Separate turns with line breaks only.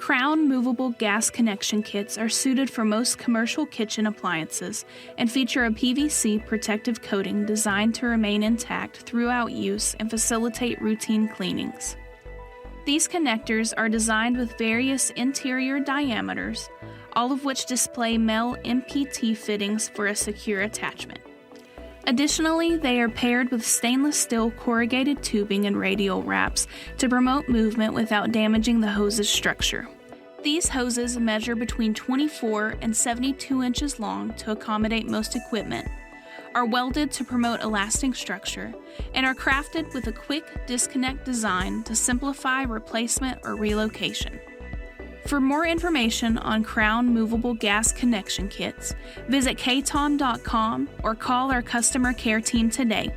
Krowne movable gas connection kits are suited for most commercial kitchen appliances and feature a PVC protective coating designed to remain intact throughout use and facilitate routine cleanings. These connectors are designed with various interior diameters, all of which display male MPT fittings for a secure attachment. Additionally, they are paired with stainless steel corrugated tubing and radial wraps to promote movement without damaging the hose's structure. These hoses measure between 24 and 72 inches long to accommodate most equipment, are welded to promote a lasting structure, and are crafted with a quick disconnect design to simplify replacement or relocation. For more information on Krowne movable gas connection kits, visit KaTom.com or call our customer care team today